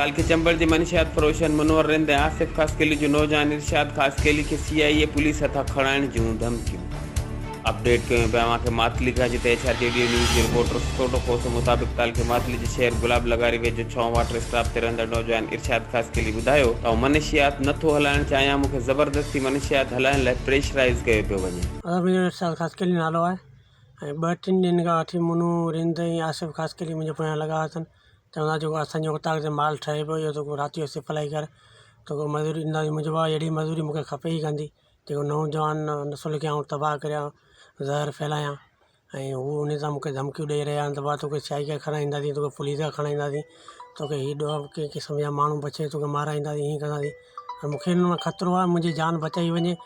ताल के चंबल जे मनशियात फरोशन मुनवर रिंद आसिफ खासकेली जो नौजवान इरशाद खासकेली के CIA पुलिस हथा खड़ाइण जूं धमकियूं। अपडेट कयूं पिया के मातली खां जिते HRTD न्यूज़ जे रिपोर्टर सोटो खोस मुताबिक़ ताल के मातली जे शहर गुलाब लगारी वेझो 6 वाटर स्टाफ ते रहंदड़ नौजवान इरशाद खासकेली ॿुधायो त मनशियात नथो हलाइण चाहियां, मूंखे ज़बरदस्ती मनशियात हलाइण लाइ प्रेशराइज़ कयो पियो वञे। मुंहिंजो इरशाद खासकेली नालो आहे ऐं 2-3 ॾींहंनि खां वठी मुनू रिंद ऐं आसिफ खासकेली मुंहिंजे पोयां लॻा अथनि। चवंदा जेको असांजो उतां ते माल ठहे पियो इहो तोखे राति जो सिपलाई कर, तोखे मज़ूरी ॾींदासीं। मुंहिंजो भाउ अहिड़ी मज़ूरी मूंखे खपे ई कंदी जेको नौजवान नसुल खे आउं तबाह करियां, ज़हर फैलायां। ऐं हू उन सां मूंखे धमकियूं ॾेई रहिया आहिनि त भाउ तोखे छाई करे खणाईंदासीं, तोखे पुलिस खां खणाईंदासीं, तोखे हीउ ॾोह कंहिं क़िस्म जा माण्हू बचे तोखे माराईंदासीं, हीअं कंदासीं। पर मूंखे हिन में ख़तरो आहे, मुंहिंजी जान बचाई वञे।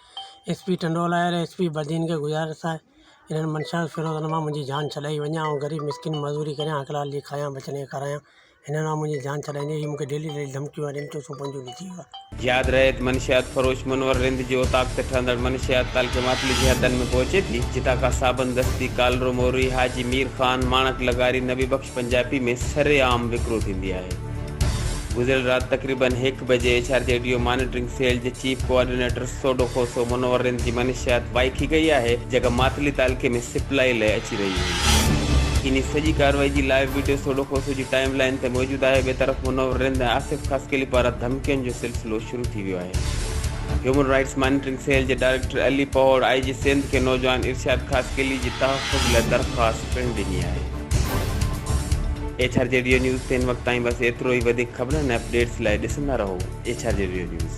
SP टंडोला आहे, SP बदीन खे गुज़ारिश आहे इन्हनि मनशियात फिरोज़न मां मुंहिंजी जान छॾाई वञे ऐं ग़रीब मिसकिन मज़ूरी करियां, हकलाल जी खायां, बचने करायां। हिन मां मुंहिंजी जान छॾाईंदे हीअ मूंखे डेली धमकियूं ॾियनि थियूं, पंहिंजूं ॾिठी आहे। यादि रहे त मनशियात फरोश मुनवर रिंद जे उताक ते ठहंदड़ मनशियात ताल के मातली जी हदनि में पहुचे थी, जितां खां साबन दस्ती, कालरो मोरी, हाजी मीर खान, माणक लगारी, नबी बख्श पंजाबी में सरेआम विकिरो थींदी आहे। गुज़िरियल राति तक़रीबन 1 बजे HRTD मॉनिटरिंग सेल जे चीफ कोऑर्डिनेटर सोडो खोसो मुनवर रिंद जी मनशियात वाइखी गई आहे, जेका मातली तालके में सिपलाई लाइ अची रही हुई। इन सॼी कार्रवाई जी लाइव वीडियो सोडो खोसो जी टाइम लाइन ते मौजूदु आहे। ॿिए तरफ़ मुनवर रिंद ऐं आसिफ खासकेली पारां धमकियुनि जो सिलसिलो शुरू थी वियो आहे। ह्यूमन राइट्स मॉनिटरिंग सेल जे डायरेक्टर अली पहोड़ IG सिंध खे नौजवान इरशाद खासकेली जी तहफ़्फ़ुज़ लाइ दरख़्वास्त पिणु ॾिनी आहे। HRTD न्यूज़ ते हिन वक़्त ताईं बसि एतिरो ई। वधीक ख़बरनि ऐं अपडेट्स लाइ ॾिसंदा रहो HRTD न्यूज़।